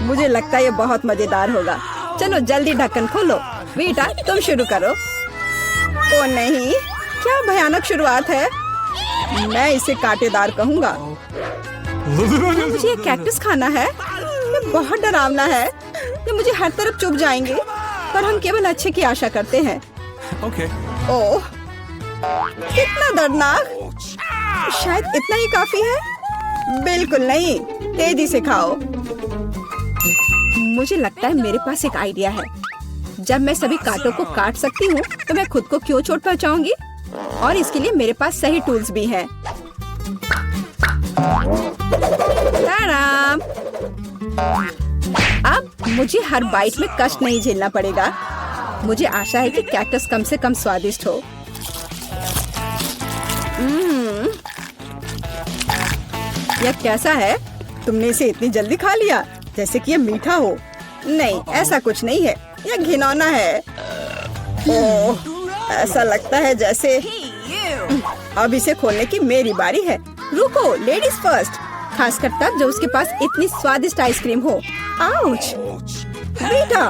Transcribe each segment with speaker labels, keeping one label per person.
Speaker 1: मुझे लगता है ये बहुत मजेदार होगा। चलो जल्दी ढक्कन खोलो। बेटा तुम शुरू करो। ओ नहीं, क्या भयानक शुरुआत है। मैं इसे कांटेदार कहूँगा। मुझे ये कैक्टस खाना है। ये बहुत डरावना है। ये मुझे हर तरफ चुभ जाएंगे, पर हम केवल अच्छे की आशा करते हैं। ओह, कितना दर्दनाक। शायद इतना ही काफी है। बिल्कुल नहीं, तेजी से खाओ। मुझे लगता है मेरे पास एक आइडिया है। जब मैं सभी कांटों को काट सकती हूँ, तो मैं खुद को क्यों चोट पहुँचाऊंगी? और इसके लिए मेरे पास सही टूल्स भी हैं। ताराम! अब मुझे हर बाइट में कष्ट नहीं झेलना पड़ेगा। मुझे आशा है कि कैक्टस कम से कम स्वादिष्ट हो। यह कैसा है? तुमने इसे इतनी जल्दी खा लिया, जैसे कि यह मीठा हो। नहीं, ऐसा कुछ नहीं है। यह घिनौना है। ओह, ऐसा लगता है जैसे अब इसे खोलने की मेरी बारी है। रुको, लेडीज फर्स्ट। खासकर तब जब उसके पास इतनी स्वादिष्ट आइसक्रीम हो। आउच! बेटा,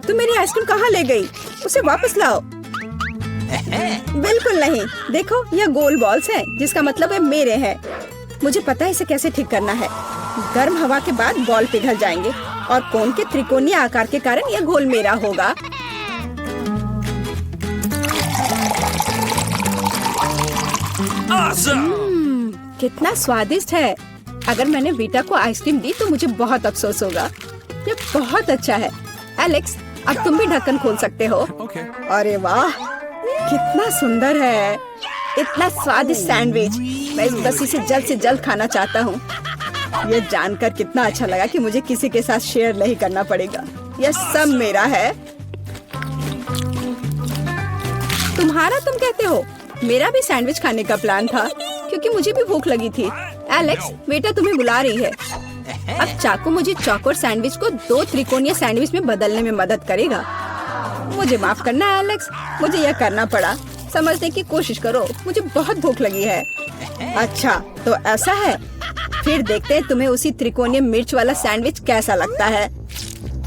Speaker 1: तुम मेरी आइसक्रीम कहाँ ले गई? उसे वापस लाओ। बिल्कुल नहीं। देखो, यह गोल बॉल्स हैं, जिसका मतलब है मेरे हैं। मुझे पता है इसे कैसे ठीक करना है। गर्म हवा के बाद बॉल पिघल जाएंगे और कोन के त्रिकोणीय आकार के कारण यह गोल मेरा होगा। कितना स्वादिष्ट है। अगर मैंने बेटा को आइसक्रीम दी तो मुझे बहुत अफसोस होगा। ये बहुत अच्छा है। एलेक्स, अब तुम भी ढक्कन खोल सकते हो। अरे वाह, कितना सुंदर है। इतना स्वादिष्ट सैंडविच। मैं बस इसे जल्द से जल्द खाना चाहता हूँ। ये जानकर कितना अच्छा लगा कि मुझे किसी के साथ शेयर नहीं करना पड़ेगा। यह सब मेरा है। तुम्हारा तुम कहते हो? मेरा भी सैंडविच खाने का प्लान था, क्योंकि मुझे भी भूख लगी थी। एलेक्स, बेटा तुम्हें बुला रही है। अब चाकू मुझे चौकोर सैंडविच को 2 त्रिकोणीय सैंडविच में बदलने में मदद करेगा। मुझे माफ करना एलेक्स, मुझे यह करना पड़ा। समझने की कोशिश करो, मुझे बहुत भूख लगी है। अच्छा, तो ऐसा है। फिर देखते हैं तुम्हें उसी त्रिकोणीय मिर्च वाला सैंडविच कैसा लगता है।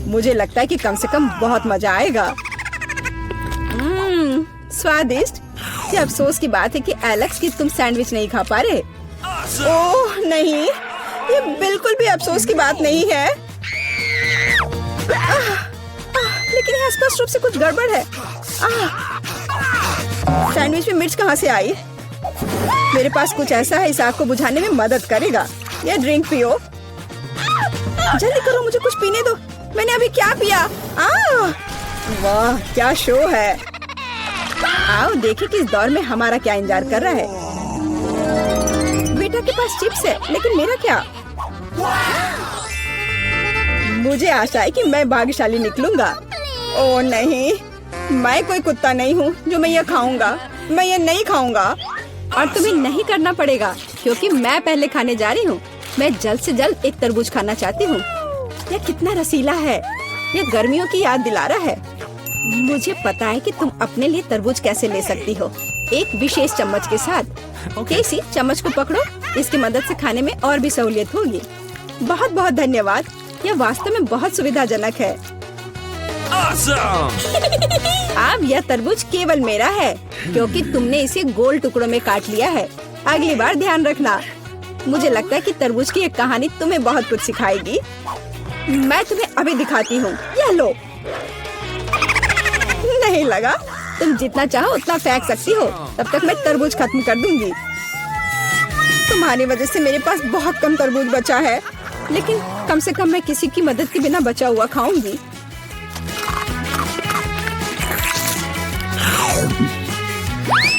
Speaker 1: मुझे लगता है कि कम से कम बहुत मजा आएगा। स्वादिष्ट। ये अफसोस की बात है कि एलेक्स की तुम सैंडविच नहीं खा पा रहे। ओह नहीं, ये बिल्कुल भी अफसोस की बात नहीं है। लेकिन यहाँ स्पष्ट रूप से कुछ गड़बड़ है। सैंडविच में मिर्च कहाँ से आई? मेरे पास कुछ ऐसा है, इस आग को बुझाने में मदद करेगा। ये ड्रिंक पियो। जल्दी करो, मुझे कुछ पीने दो। मैंने अभी क्या पिया? वाह, क्या शो है। आओ देखें कि इस दौर में हमारा क्या इंतजार कर रहा है। बेटा के पास चिप्स है, लेकिन मेरा क्या? मुझे आशा है कि मैं भाग्यशाली निकलूंगा। ओह नहीं, मैं कोई कुत्ता नहीं हूँ जो मैं ये खाऊंगा। मैं ये नहीं खाऊंगा। और तुम्हें नहीं करना पड़ेगा, क्योंकि मैं पहले खाने जा रही हूँ। मैं जल्द से जल्द एक तरबूज खाना चाहती हूँ। यह कितना रसीला है। यह गर्मियों की याद दिला रहा है। मुझे पता है कि तुम अपने लिए तरबूज कैसे ले सकती हो, एक विशेष चम्मच के साथ। केसी, चम्मच को पकड़ो। इसकी मदद से खाने में और भी सहूलियत होगी। बहुत बहुत धन्यवाद। यह वास्तव में बहुत सुविधाजनक है। अब यह तरबूज केवल मेरा है, क्योंकि तुमने इसे गोल टुकड़ों में काट लिया है। अगली बार ध्यान रखना। मुझे लगता है कि तरबूज की एक कहानी तुम्हें बहुत कुछ सिखाएगी। मैं तुम्हें अभी दिखाती हूँ। यह लो। नहीं लगा? तुम जितना चाहो उतना फेंक सकती हो। तब तक मैं तरबूज खत्म कर दूंगी। तुम्हारी वजह से मेरे पास बहुत कम तरबूज बचा है, लेकिन कम से कम मैं किसी की मदद के बिना बचा हुआ खाऊंगी।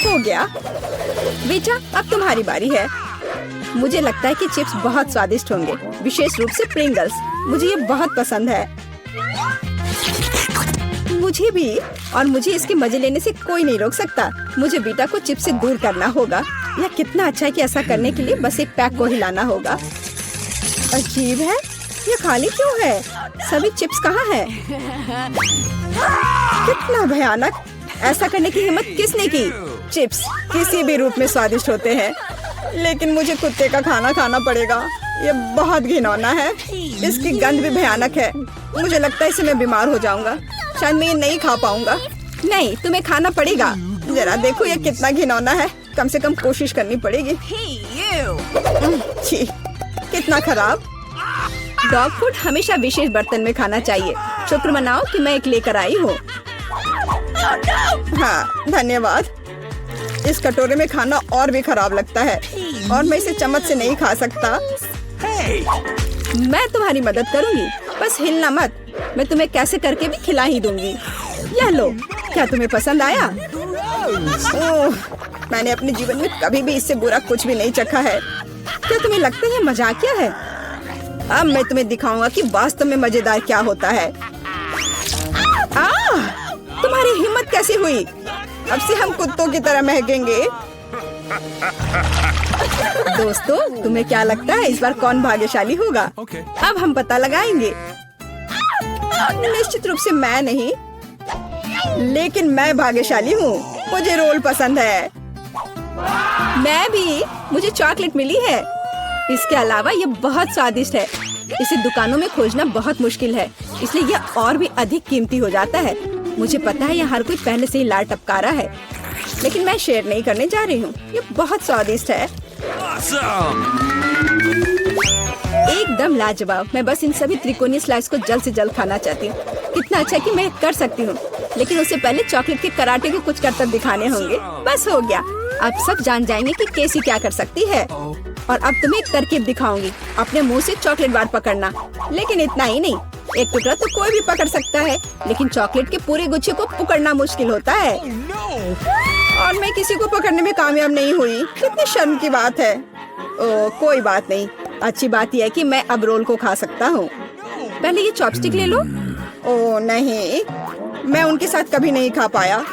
Speaker 1: हो गया। बेटा, अब तुम्हारी बारी है। मुझे लगता है कि चिप्स बहुत स्वादिष्ट होंगे, विशेष रूप से प्रिंगल्स। मुझे ये बहुत पसंद है। मुझे भी। और मुझे इसके मजे लेने से कोई नहीं रोक सकता। मुझे बेटा को चिप्स से दूर करना होगा। यह कितना अच्छा है कि ऐसा करने के लिए बस एक पैक को हिलाना होगा। अजीब है, ये खाली क्यों है? सभी चिप्स कहाँ हैं? कितना भयानक। ऐसा करने की हिम्मत किसने की? चिप्स किसी भी रूप में स्वादिष्ट होते हैं, लेकिन मुझे कुत्ते का खाना खाना पड़ेगा। ये बहुत घिनौना है। इसकी गंध भी भयानक है। मुझे लगता है इसे मैं बीमार हो जाऊंगा। शायद मैं ये नहीं खा पाऊंगा। नहीं, तुम्हें खाना पड़ेगा। जरा देखो ये कितना घिनौना है। कम से कम कोशिश करनी पड़ेगी। छी, कितना खराब। डॉग फूड हमेशा विशेष बर्तन में खाना चाहिए। शुक्र मनाओ कि मैं एक लेकर आई हूँ। हाँ, धन्यवाद। इस कटोरे में खाना और भी खराब लगता है और मैं इसे चम्मच से नहीं खा सकता। मैं तुम्हारी मदद करूंगी, बस हिलना मत। मैं तुम्हें कैसे करके भी खिला ही दूंगी। यह लो, क्या तुम्हें पसंद आया? ओह, मैंने अपने जीवन में कभी भी इससे बुरा कुछ भी नहीं चखा है। क्या तुम्हें लगता है मजाकिया है? अब मैं तुम्हें दिखाऊंगा कि वास्तव में मजेदार क्या होता है। तुम्हारी हिम्मत कैसी हुई? अब से हम कुत्तों की तरह महकेंगे। दोस्तों, तुम्हें क्या लगता है इस बार कौन भाग्यशाली होगा? अब हम पता लगाएंगे। निश्चित रूप से मैं नहीं, लेकिन मैं भाग्यशाली हूँ। मुझे रोल पसंद है। मैं भी। मुझे चॉकलेट मिली है। इसके अलावा ये बहुत स्वादिष्ट है। इसे दुकानों में खोजना बहुत मुश्किल है, इसलिए यह और भी अधिक कीमती हो जाता है। मुझे पता है यह हर कोई पहले से ही लार टपका रहा है, लेकिन मैं शेयर नहीं करने जा रही हूँ। ये बहुत स्वादिष्ट है। एकदम लाजवाब। मैं बस इन सभी त्रिकोणीय स्लाइस को जल्द से जल्द खाना चाहती हूँ। कितना अच्छा कि मैं कर सकती हूँ, लेकिन उससे पहले चॉकलेट के कराटे के कुछ करतब दिखाने होंगे। बस हो गया। अब सब जान जाएंगे कि केसी क्या कर सकती है। और अब तुम्हें एक तरकीब दिखाऊंगी। अपने मुंह से चॉकलेट बार पकड़ना, लेकिन इतना ही नहीं। एक टुकड़ा तो कोई भी पकड़ सकता है, लेकिन चॉकलेट के पूरे गुच्छे को पकड़ना मुश्किल होता है। और मैं किसी को पकड़ने में कामयाब नहीं हुई। कितनी शर्म की बात है। ओह, कोई बात नहीं। अच्छी बात यह है कि मैं अब रोल को खा सकता हूँ। पहले ये चॉपस्टिक ले लो। ओह नहीं, मैं उनके साथ कभी नहीं खा पाया।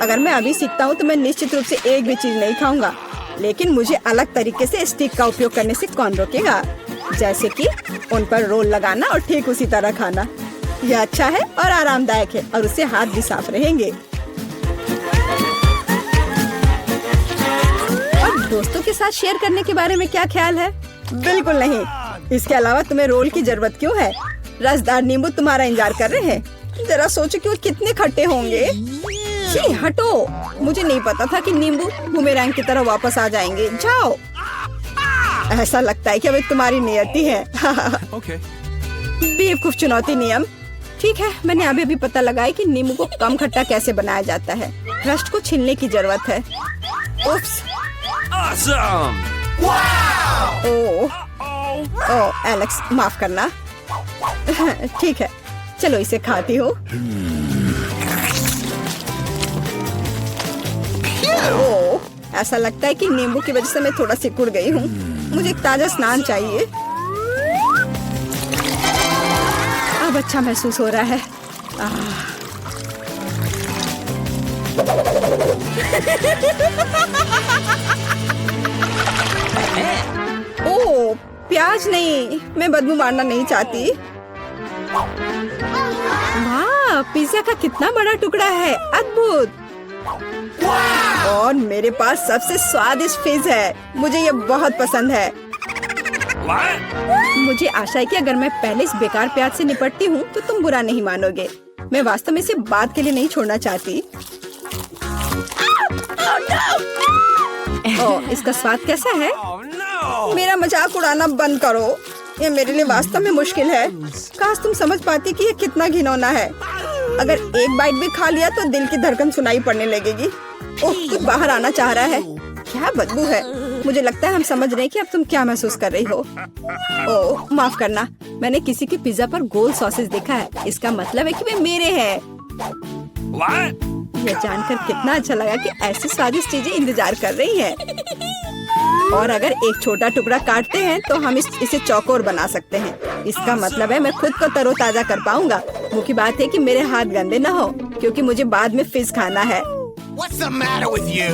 Speaker 1: अगर मैं अभी सीखता हूँ तो मैं निश्चित रूप से एक भी चीज नहीं खाऊंगा, लेकिन मुझे अलग तरीके से स्टिक का उपयोग करने से कौन रोकेगा? जैसे कि उन पर रोल लगाना और ठीक उसी तरह खाना। यह अच्छा है और आरामदायक है, और उससे हाथ भी साफ रहेंगे। और दोस्तों के साथ शेयर करने के बारे में क्या ख्याल है? बिल्कुल नहीं। इसके अलावा तुम्हें रोल की जरूरत क्यों है? रसदार नींबू तुम्हारा इंतजार कर रहे हैं। जरा सोचो कि वो कितने खट्टे होंगे। छी, हटो। मुझे नहीं पता था कि नींबू बूमेरैंग की तरह वापस आ जाएंगे। जाओ। ऐसा लगता है कि अब तुम्हारी नियति है। बेवकूफ चुनौती नियम। ठीक है, मैंने अभी भी पता लगाया कि नींबू को कम खट्टा कैसे बनाया जाता है। रस्ट को छीलने की जरूरत है। उफ्स। ओह, एलेक्स, माफ करना। ठीक है, चलो इसे खाती हूँ। ओह, ऐसा लगता है कि नींबू की वजह से मैं थोड़ा सिकुड़ गई हूँ। मुझे एक ताजा स्नान चाहिए। अब अच्छा महसूस हो रहा है। ओह, प्याज नहीं। मैं बदबू मारना नहीं चाहती। वाह, पिज्जा का कितना बड़ा टुकड़ा है। अद्भुत। और मेरे पास सबसे स्वादिष्ट फिश है। मुझे ये बहुत पसंद है। मुझे आशा है कि अगर मैं पहले इस बेकार प्याज से निपटती हूँ तो तुम बुरा नहीं मानोगे। मैं वास्तव में इसे बात के लिए नहीं छोड़ना चाहती। ओह, इसका स्वाद कैसा है? मेरा मजाक उड़ाना बंद करो। ये मेरे लिए वास्तव में मुश्किल है। काश तुम समझ पाती कि ये कितना घिनौना है। अगर एक बाइट भी खा लिया तो दिल की धड़कन सुनाई पड़ने लगेगी। ओह, कुछ बाहर आना चाह रहा है। क्या बदबू है। मुझे लगता है हम समझ रहे हैं कि अब तुम क्या महसूस कर रही हो। ओह, माफ करना। मैंने किसी के पिज्जा पर गोल सॉसेज देखा है। इसका मतलब है कि वे मेरे हैं। यह जानकर कितना अच्छा लगा कि ऐसी स्वादिष्ट चीजें इंतजार कर रही हैं। और अगर एक छोटा टुकड़ा काटते हैं तो हम इसे चौकोर बना सकते हैं। इसका मतलब है मैं खुद को तरोताजा कर पाऊंगा। मुख्य बात है कि मेरे हाथ गंदे न हो, क्योंकि मुझे बाद में फिश खाना है।
Speaker 2: What's the matter with you?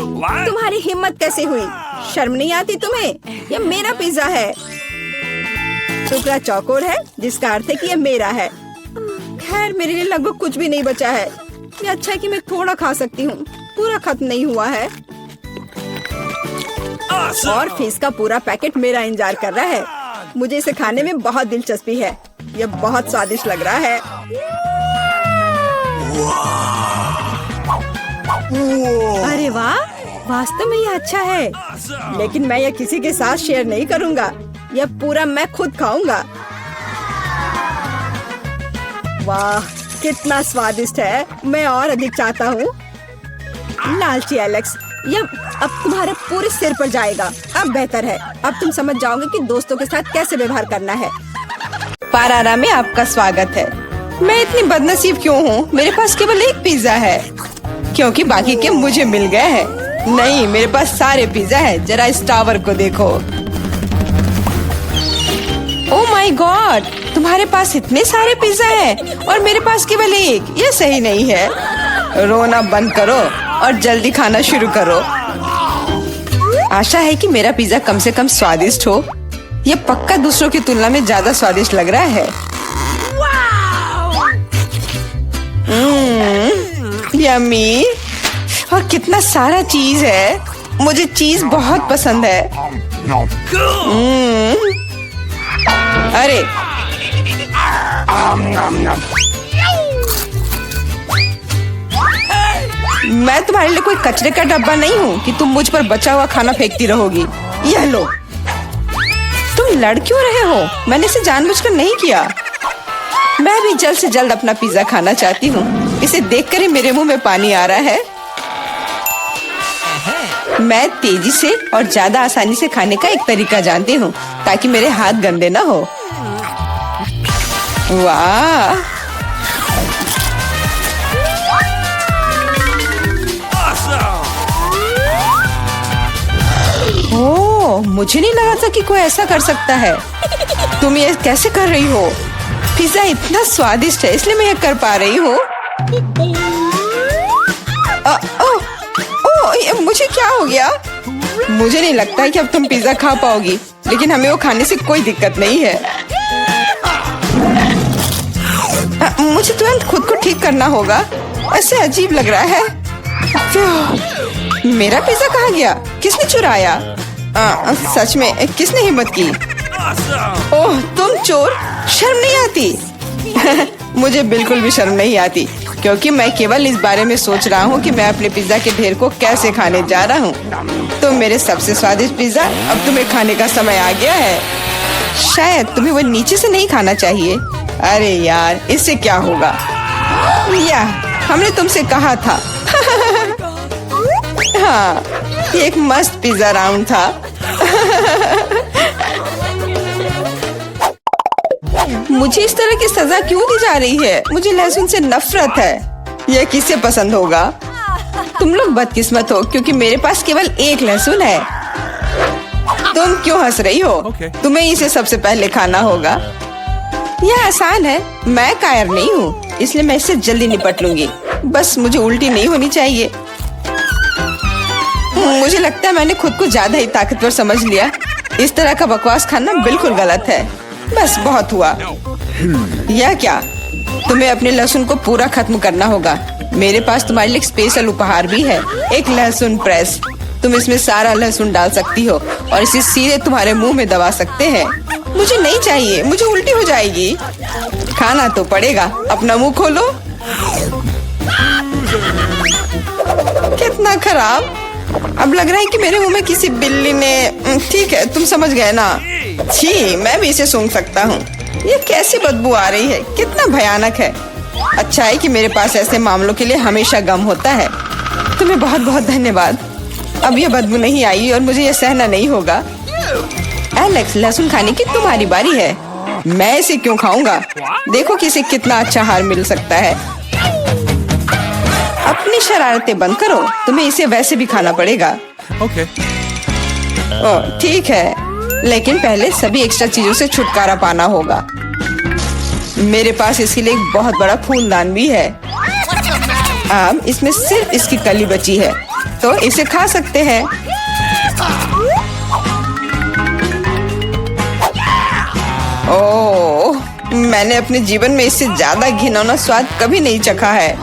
Speaker 1: तुम्हारी हिम्मत कैसे हुई? शर्म नहीं आती तुम्हें? यह मेरा पिज्जा है। टुकड़ा चौकोर है, जिसका अर्थ है कि यह मेरा है। खैर, मेरे लिए लगभग कुछ भी नहीं बचा है। ये अच्छा है कि मैं थोड़ा खा सकती हूँ। पूरा खत्म नहीं हुआ है। और फिश का पूरा पैकेट मेरा इंतजार कर रहा है। मुझे इसे खाने में बहुत दिलचस्पी है। यह बहुत स्वादिष्ट लग रहा है। अरे वाह, वास्तव में यह अच्छा है, लेकिन मैं यह किसी के साथ शेयर नहीं करूंगा। यह पूरा मैं खुद खाऊंगा। वाह, कितना स्वादिष्ट है। मैं और अधिक चाहता हूँ। लालची एलेक्स, यह अब तुम्हारे पूरे सिर पर जाएगा। अब बेहतर है, अब तुम समझ जाओगे कि दोस्तों के साथ कैसे व्यवहार करना है। पारारा में आपका स्वागत है। मैं इतनी बदनसीब क्यों हूँ? मेरे पास केवल एक पिज्जा है, क्योंकि बाकी के मुझे मिल गए हैं। नहीं, मेरे पास सारे पिज्जा है। जरा इस टावर को देखो। ओह माय गॉड, तुम्हारे पास इतने सारे पिज्जा हैं और मेरे पास केवल एक। यह सही नहीं है। रोना बंद करो और जल्दी खाना शुरू करो। आशा है कि मेरा पिज्जा कम से कम स्वादिष्ट हो। यह पक्का दूसरों की तुलना में ज्यादा स्वादिष्ट लग रहा है। यम्मी, और कितना सारा चीज है। मुझे चीज बहुत पसंद है। अरे मैं तुम्हारे लिए कोई कचरे का डब्बा नहीं हूँ कि तुम मुझ पर बचा हुआ खाना फेंकती रहोगी। यह लो। तुम लड़ क्यों रहे हो? मैंने इसे जानबूझकर नहीं किया। मैं भी जल्द से जल्द अपना पिज्जा खाना चाहती हूँ। इसे देखकर ही मेरे मुंह में पानी आ रहा है। मैं तेजी से और ज्यादा आसानी से खाने का एक तरीका जानती हूँ, ताकि मेरे हाथ गंदे ना हो। वाह, ओह, मुझे नहीं लगा था कि कोई ऐसा कर सकता है। तुम ये कैसे कर रही हो? पिज्जा इतना स्वादिष्ट है, इसलिए मैं ये कर पा रही हूँ। मुझे क्या हो गया? मुझे नहीं लगता है कि अब तुम पिज्जा खा पाओगी, लेकिन हमें वो खाने से कोई दिक्कत नहीं है। मुझे तुरंत खुद को ठीक करना होगा। ऐसे अजीब लग रहा है। मेरा पिज्जा कहाँ गया? किसने चुराया? सच में किसने हिम्मत की? ओह, तुम चोर! शर्म नहीं आती? मुझे बिल्कुल भी शर्म नहीं आती, क्योंकि मैं केवल इस बारे में सोच रहा हूँ कि मैं अपने पिज्जा के ढेर को कैसे खाने जा रहा हूँ। तो मेरे सबसे स्वादिष्ट पिज्जा अब तुम्हें खाने का समय आ गया है। शायद तुम्हें वो नीचे से नहीं खाना चाहिए। अरे यार, इससे क्या होगा? या हमने तुमसे कहा था। हाँ, ये एक मस्त पिज्जा राउंड था। मुझे इस तरह की सजा क्यों दी जा रही है? मुझे लहसुन से नफरत है। यह किसे पसंद होगा? तुम लोग बदकिस्मत हो, क्योंकि मेरे पास केवल एक लहसुन है। तुम क्यों हंस रही हो? तुम्हें इसे सबसे पहले खाना होगा। यह आसान है। मैं कायर नहीं हूँ, इसलिए मैं इससे जल्दी निपट लूंगी। बस मुझे उल्टी नहीं होनी चाहिए। मुझे लगता है मैंने खुद को ज्यादा ही ताकतवर समझ लिया। इस तरह का बकवास खाना बिल्कुल गलत है। बस बहुत हुआ। यह क्या? तुम्हें अपने लहसुन को पूरा खत्म करना होगा। मेरे पास तुम्हारे लिए एक स्पेशल उपहार भी है, एक लहसुन प्रेस। तुम इसमें सारा लहसुन डाल सकती हो और इसे सीधे तुम्हारे मुंह में दबा सकते हैं। मुझे नहीं चाहिए, मुझे उल्टी हो जाएगी। खाना तो पड़ेगा। अपना मुंह खोलो। कितना खराब। अब लग रहा है कि मेरे मुंह में किसी बिल्ली ने। ठीक है, तुम समझ गए ना। छी, मैं भी इसे सूंघ सकता हूँ। ये कैसी बदबू आ रही है? कितना भयानक है। अच्छा है कि मेरे पास ऐसे मामलों के लिए हमेशा गम होता है। तुम्हें बहुत बहुत धन्यवाद। अब यह बदबू नहीं आई और मुझे यह सहना नहीं होगा। एलेक्स, लहसुन खाने की तुम्हारी बारी है। मैं इसे क्यों खाऊंगा? देखो कि इसे कितना अच्छा आहार मिल सकता है। अपनी शरारतें बंद करो। तुम्हें इसे वैसे भी खाना पड़ेगा।
Speaker 2: Okay.
Speaker 1: ओह, ठीक है, लेकिन पहले सभी एक्स्ट्रा चीजों से छुटकारा पाना होगा। मेरे पास इसके लिए एक बहुत बड़ा फूलदान भी है। अब इसमें सिर्फ इसकी कली बची है, तो इसे खा सकते हैं। ओह, मैंने अपने जीवन में इससे ज्यादा घिनौना स्वाद कभी नहीं चखा है।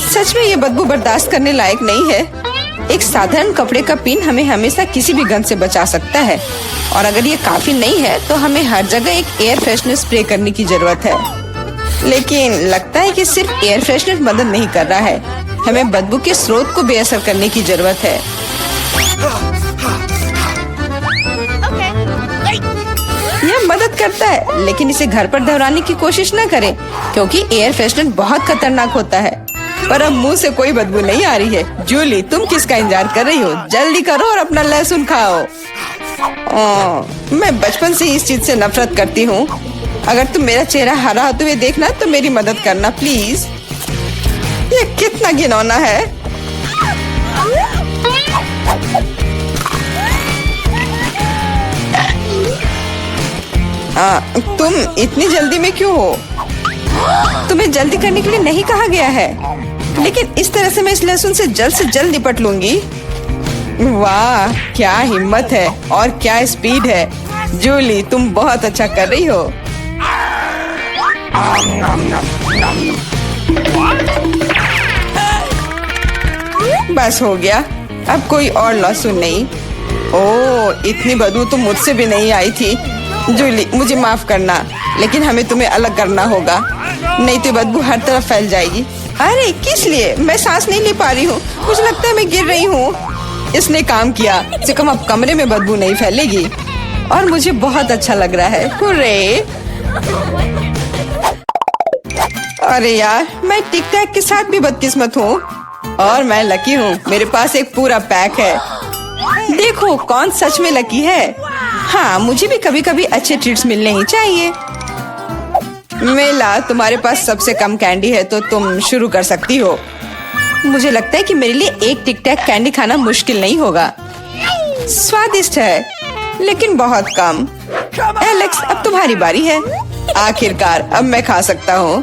Speaker 1: सच में ये बदबू बर्दाश्त करने लायक नहीं है। एक साधारण कपड़े का पिन हमें हमेशा किसी भी गंध से बचा सकता है, और अगर ये काफी नहीं है तो हमें हर जगह एक एयर फ्रेशनर स्प्रे करने की जरूरत है। लेकिन लगता है कि सिर्फ एयर फ्रेशनर मदद नहीं कर रहा है, हमें बदबू के स्रोत को बेअसर करने की जरूरत है। यह मदद करता है, लेकिन इसे घर पर दोहराने की कोशिश न करें, क्योंकि एयर फ्रेशनर बहुत खतरनाक होता है। पर अब मुंह से कोई बदबू नहीं आ रही है। जूली, तुम किसका इंतजार कर रही हो? जल्दी करो और अपना लहसुन खाओ। मैं बचपन से ही इस चीज से नफरत करती हूँ। अगर तुम मेरा चेहरा हरा होते हुए देखना तो मेरी मदद करना प्लीज। ये कितना घिनौना है। तुम इतनी जल्दी में क्यों हो? तुम्हें जल्दी करने के लिए नहीं कहा गया है, लेकिन इस तरह से मैं इस लहसुन से जल्द निपट लूंगी। वाह, क्या हिम्मत है और क्या स्पीड है। जूली, तुम बहुत अच्छा कर रही हो। बस हो गया, अब कोई और लहसुन नहीं। ओह, इतनी बदबू तो मुझसे भी नहीं आई थी। जूली, मुझे माफ करना, लेकिन हमें तुम्हें अलग करना होगा, नहीं तो बदबू हर तरफ फैल जाएगी। अरे किस लिए? मैं सांस नहीं ले पा रही हूँ, मुझे लगता है मैं गिर रही हूँ। इसने काम किया, से कम अब कमरे में बदबू नहीं फैलेगी, और मुझे बहुत अच्छा लग रहा है। हुर्रे! अरे यार, मैं टिक टैक के साथ भी बदकिस्मत हूँ, और मैं लकी हूँ, मेरे पास एक पूरा पैक है। देखो कौन सच में लकी है। हाँ, मुझे भी कभी कभी अच्छे ट्रीट्स मिलने ही चाहिए। मेला, तुम्हारे पास सबसे कम कैंडी है तो तुम शुरू कर सकती हो। मुझे लगता है कि मेरे लिए एक टिक टैक कैंडी खाना मुश्किल नहीं होगा। स्वादिष्ट है, लेकिन बहुत कम। एलेक्स, अब तुम्हारी बारी है। आखिरकार अब मैं खा सकता हूँ।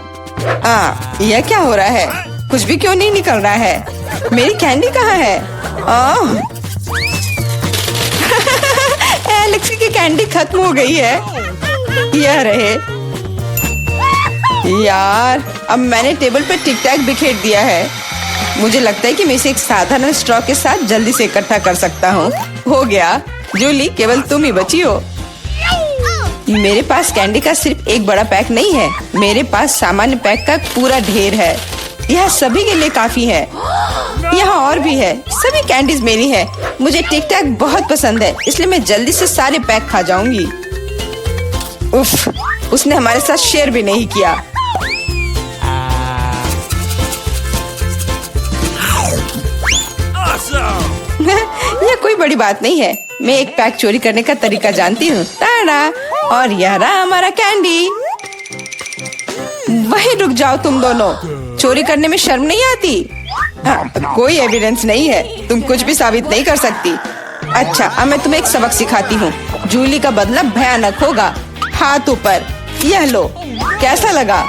Speaker 1: यह क्या हो रहा है? कुछ भी क्यों नहीं निकल रहा है? मेरी कैंडी कहाँ है? एलेक्स की कैंडी खत्म हो गई है। यह रहे। यार, अब मैंने टेबल पर टिक टैक बिखेर दिया है। मुझे लगता है कि मैं इसे एक साधारण स्ट्रॉ के साथ जल्दी से इकट्ठा कर सकता हूँ। हो गया। जूली, केवल तुम ही बची हो। मेरे पास कैंडी का सिर्फ एक बड़ा पैक नहीं है, मेरे पास सामान्य पैक का पूरा ढेर है। यह सभी के लिए काफी है। यहाँ और भी है। सभी कैंडीज मेरी है। मुझे टिक टैक बहुत पसंद है, इसलिए मैं जल्दी से सारे पैक खा जाऊंगी। उफ, उसने हमारे साथ शेयर भी नहीं किया। यह कोई बड़ी बात नहीं है। मैं एक पैक चोरी करने का तरीका जानती हूँ। टाड़ा! और यह रहा हमारा कैंडी। वहीं रुक जाओ तुम दोनों। चोरी करने में शर्म नहीं आती? कोई एविडेंस नहीं है, तुम कुछ भी साबित नहीं कर सकती। अच्छा, अब मैं तुम्हें एक सबक सिखाती हूँ। जूली का बदला भयानक होगा। हाथ ऊपर। यह लो, कैसा लगा?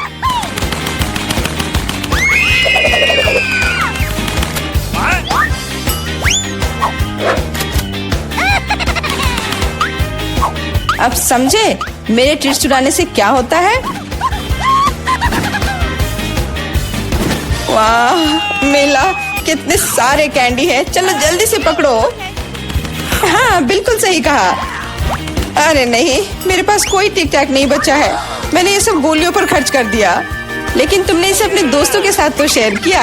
Speaker 1: अब समझे मेरे ट्रीट्स चुराने से क्या होता है? वाह मेला, कितने सारे कैंडी है। चलो जल्दी से पकड़ो। हाँ, बिल्कुल सही कहा। अरे नहीं, मेरे पास कोई टिक टैक नहीं बचा है। मैंने ये सब गोलियों पर खर्च कर दिया। लेकिन तुमने इसे अपने दोस्तों के साथ तो शेयर किया।